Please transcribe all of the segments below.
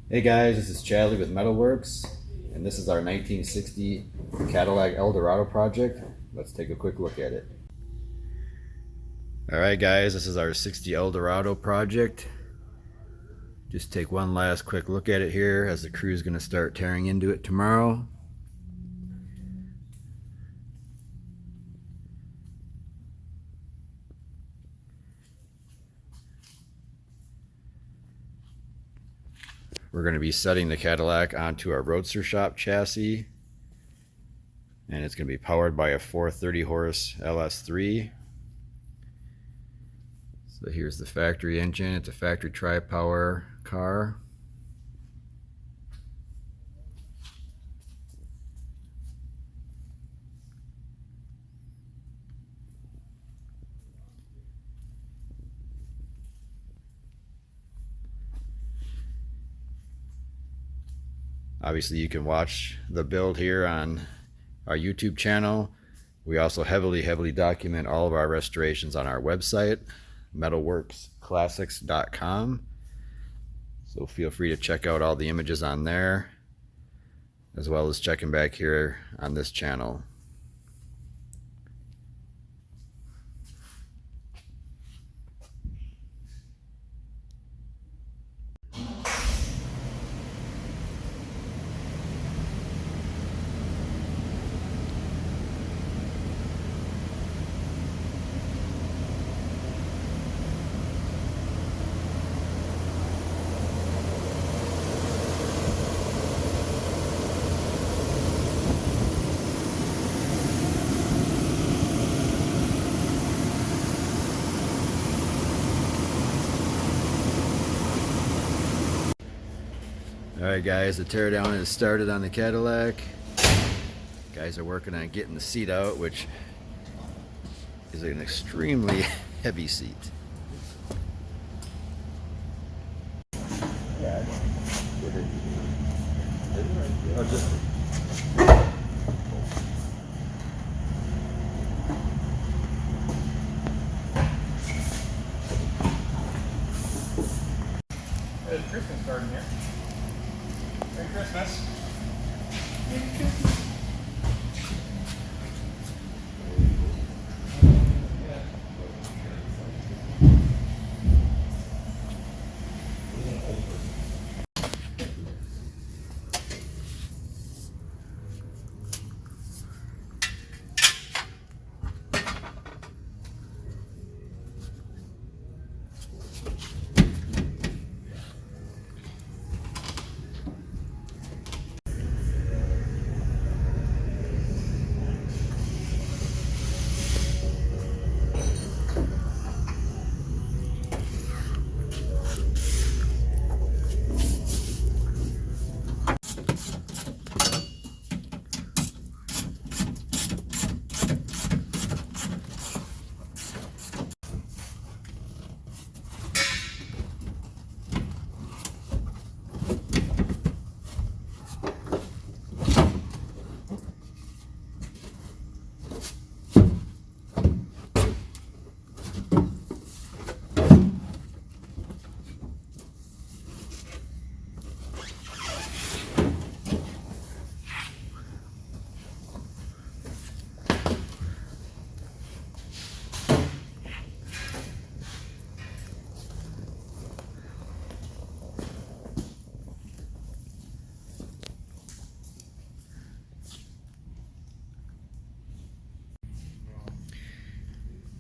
Hey guys, this is Chadley with MetalWorks, and this is our 1960 Cadillac Eldorado project. Let's take a quick look at it. Alright guys, this is our 60 Eldorado project. Just take one last quick look at it here as the crew is going to start tearing into it tomorrow. We're going to be setting the Cadillac onto our Roadster Shop chassis, and it's going to be powered by a 430 horse LS3. So here's the factory engine. It's a factory tri-power car. Obviously you can watch the build here on our YouTube channel. We also heavily document all of our restorations on our website, metalworksclassics.com. So feel free to check out all the images on there, as well as checking back here on this channel. Alright guys, the teardown has started on the Cadillac. Guys are working on getting the seat out, which is an extremely heavy seat. There's a Christmas garden here. Merry Christmas. Merry Christmas.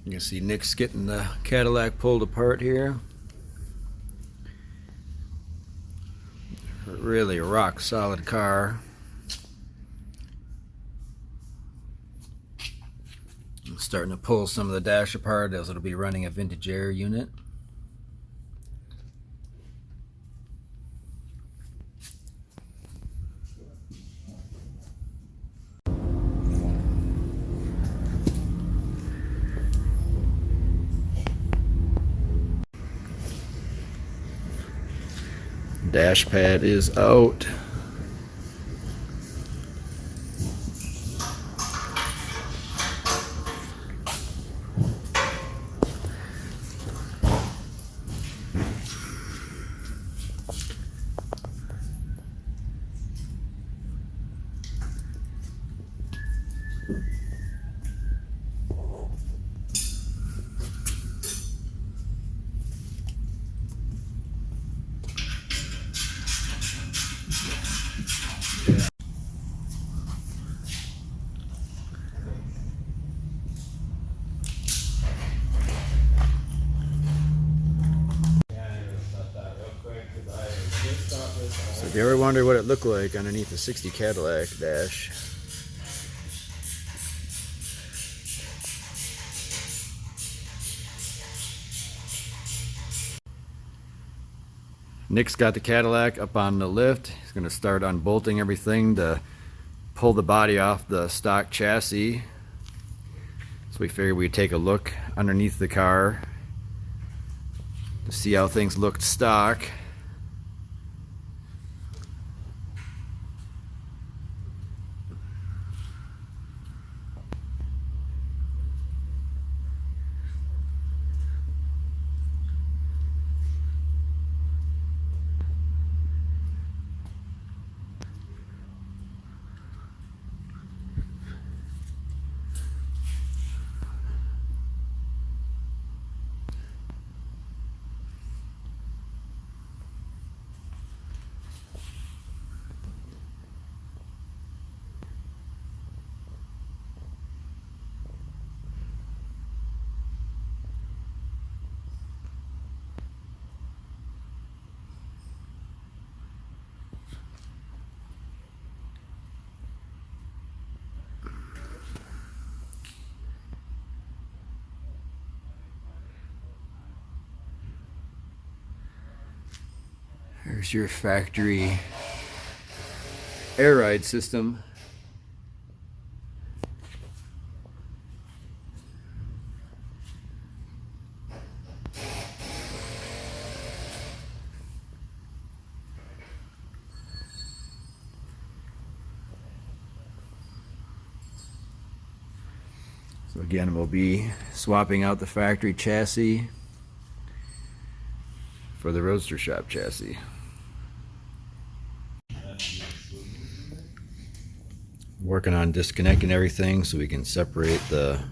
You can see Nick's getting the Cadillac pulled apart here. Really a rock solid car. I'm starting to pull some of the dash apart as it'll be running a vintage air unit. Dash pad is out. If you ever wonder what it looked like underneath the 60 Cadillac dash, Nick's got the Cadillac up on the lift. He's going to start unbolting everything to pull the body off the stock chassis. So we figured we'd take a look underneath the car to see how things looked stock. There's your factory air ride system. So again, we'll be swapping out the factory chassis for the Roadster Shop chassis. Working on disconnecting everything so we can separate the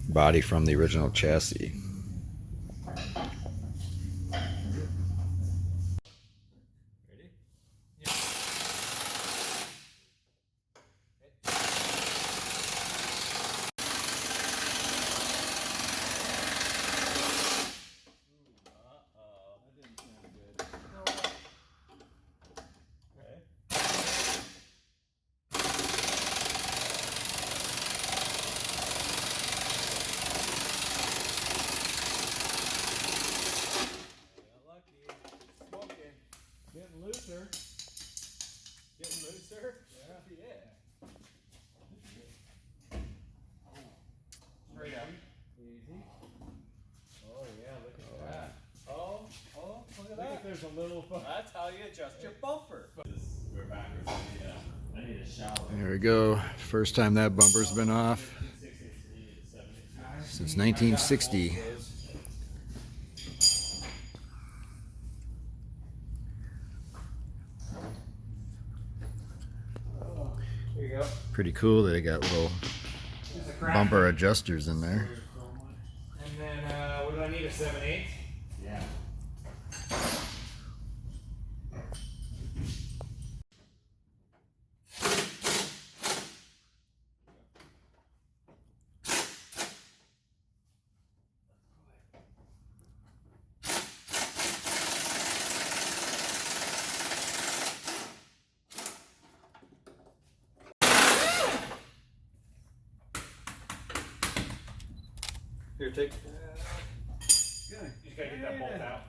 body from the original chassis. Ready? Getting looser. Getting looser? Yeah. Straight up. Easy. Oh yeah, look at that. Oh, look at that. Look if there's a little. That's how you adjust your bumper. We're backwards. I need a shower. There we go. First time that bumper's been off since 1960. Here you go. Pretty cool that they got little bumper adjusters in there. And then, what do I need? A 7/8? Yeah. Here, take. Good. You just gotta get that bolt out.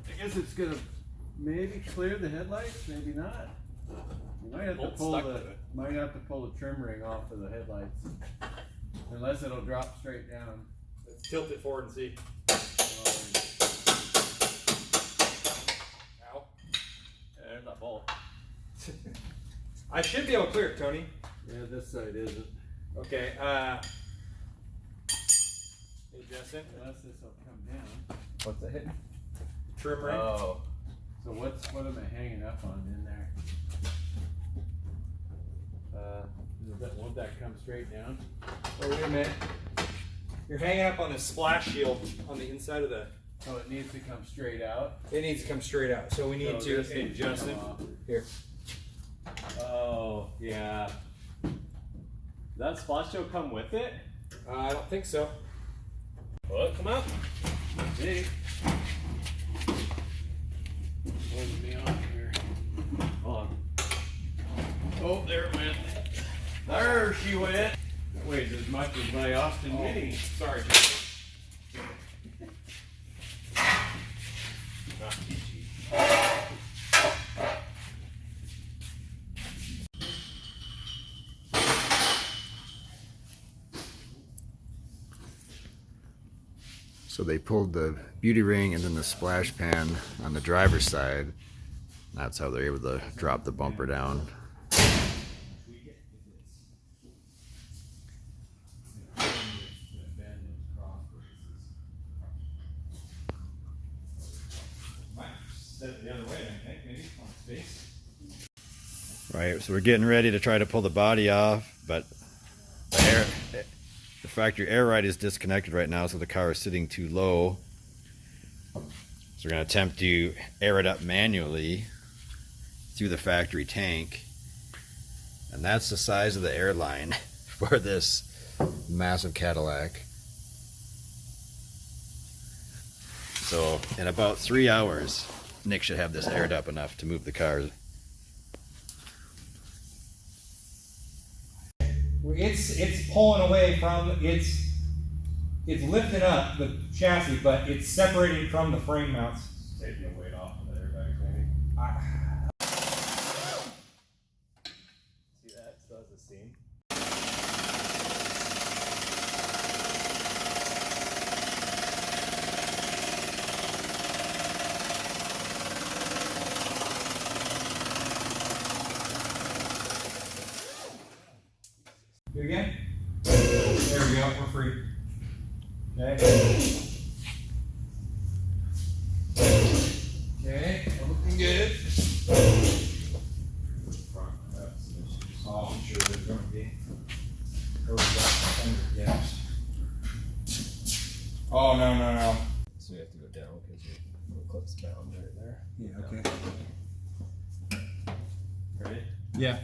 I guess it's gonna maybe clear the headlights, maybe not. You might have to Bolt's pull stuck the to it. might have to pull the trim ring off of the headlights, unless it'll drop straight down. Let's tilt it forward and see. Ow. There's that bolt. I should be able to clear it, Tony. Yeah, this side isn't. Okay, hey Justin. Unless this will come down. What's that hitting? Trim ring. Oh. So what am I hanging up on in there? Won't that come straight down? Oh, wait a minute. You're hanging up on the splash shield on the inside of the. Oh, it needs to come straight out. It needs to come straight out. So we need So to. this Hey needs to come Justin. off. Here. Oh, yeah. Does that splash shield come with it? I don't think so. Will it come out? See? Holding me on here. Hold on. Oh, there it went. There she went. Weighs as much as my Austin Mini. Sorry, Joe. Not PG. So they pulled the beauty ring and then the splash pan on the driver's side. That's how they're able to drop the bumper down. Set it the other way, I think, maybe on space. Right, so we're getting ready to try to pull the body off, but the factory air ride is disconnected right now, so the car is sitting too low. So we're going to attempt to air it up manually through the factory tank. And that's the size of the airline for this massive Cadillac. So in about 3 hours, Nick should have this aired up enough to move the car. It's pulling away from it's lifting up the chassis, but it's separating from the frame mounts. Taking the weight off of the airbags, maybe. See that? Still has the seam. Do it again. There we go. We're free. Okay. Okay. We're looking good. Oh, I'm sure there's going to be. Gaps. Oh no. So we have to go down because your clip's bound right there. Yeah. Okay. Ready? Yeah.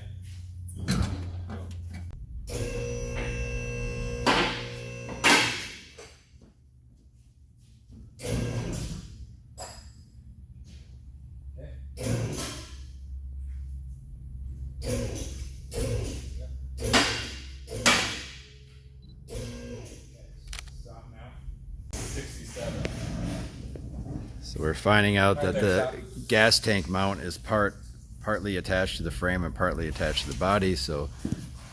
Stop now. 67. So we're finding out that the gas tank mount is partly attached to the frame and partly attached to the body, so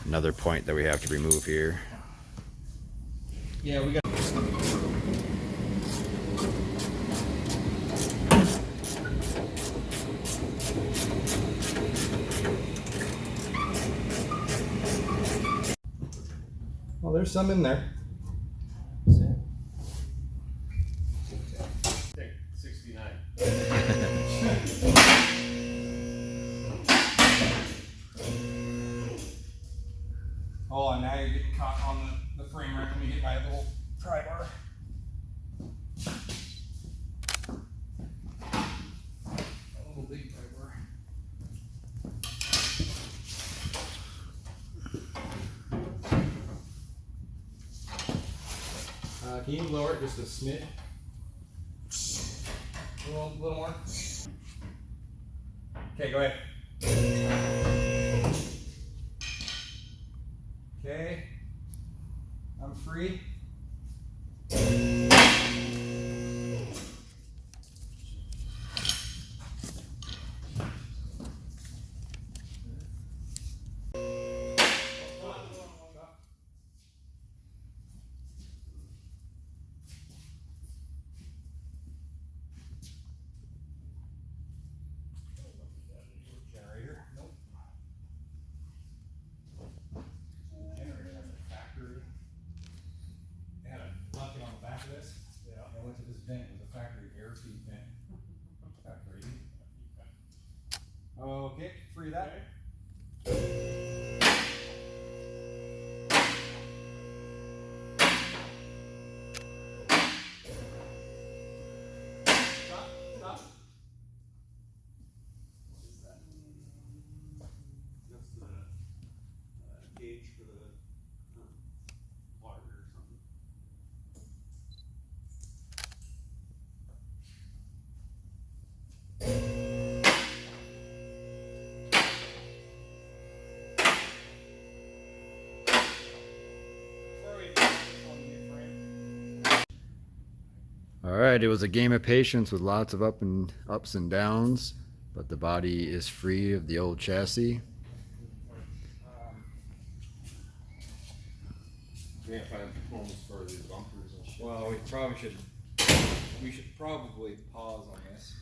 another point that we have to remove here. Yeah, we got. Well, there's some in there. Take 69. Oh, and now you're getting caught on the frame rack. Let me get my little pry bar. A little big pry bar. Can you lower it just a smidge? A little more. Okay, go ahead. Okay, I'm free. Generator? Nope. Generator has a factory. They had a bucket on the back of this. Yeah. I went to this vent. It was a factory air feed vent. That's crazy. Okay, free that. Stop. Stop. What is that? That's the gauge for the water or something. right, it was a game of patience with lots of ups and downs, but the body is free of the old chassis. We can't find homes for these bumpers and shit. Well, we should probably pause on this.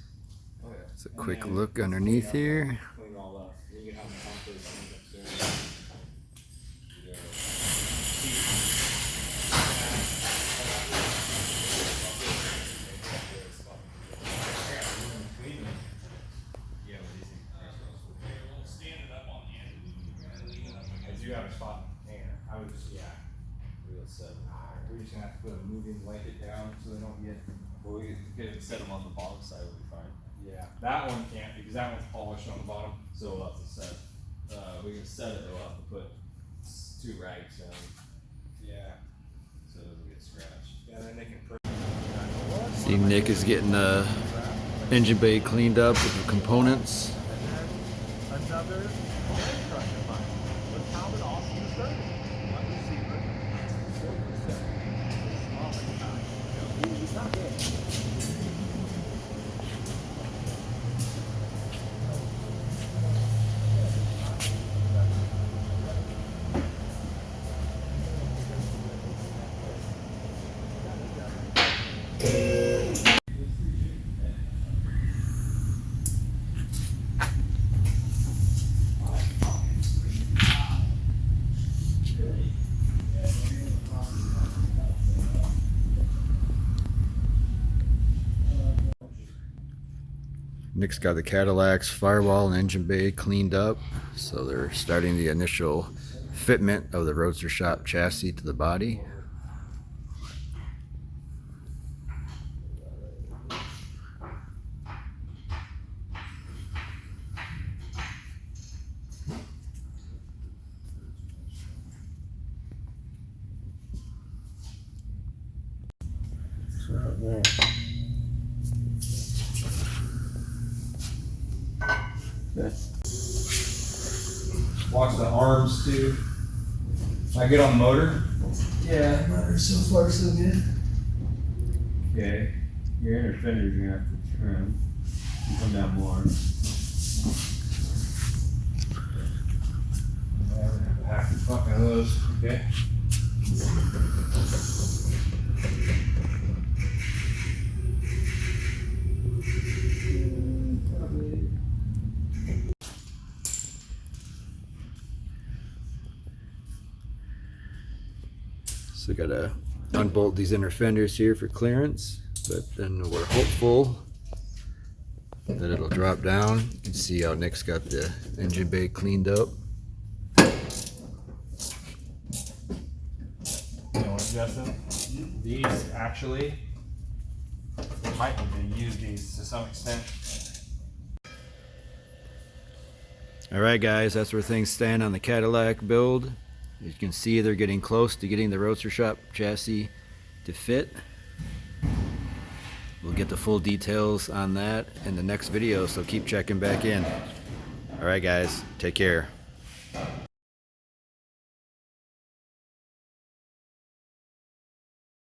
Oh yeah. It's a quick look underneath here. Clean all up. You can have the bumpers cleaned upstairs. You have a spot in there. I would just, yeah. We're just gonna have to put a moving blanket down so they don't get. Well, we could set them on the bottom side, would be fine. Yeah, that one can't because that one's polished on the bottom. So we'll have to set, we can set it, we'll have to put 2 rags down Yeah. so it doesn't get scratched. Yeah, then they can. See, Nick is getting the engine bay cleaned up with the components. Another truck of mine. Look how it all started. One receiver. He's not good. Nick's got the Cadillac's firewall and engine bay cleaned up, so they're starting the initial fitment of the Roadster Shop chassis to the body. Watch the arms too. I get on the motor. Yeah, motor's so far so good. Okay, your inner fenders you're gonna have to trim and come down more. Half the fucking hose. Okay. So we gotta unbolt these inner fenders here for clearance, but then we're hopeful that it'll drop down. You can see how Nick's got the engine bay cleaned up. You know what, Justin? These actually, we might need to use these to some extent. Alright guys, that's where things stand on the Cadillac build. As you can see, they're getting close to getting the Roadster Shop chassis to fit. We'll get the full details on that in the next video, so keep checking back in. Alright guys, take care.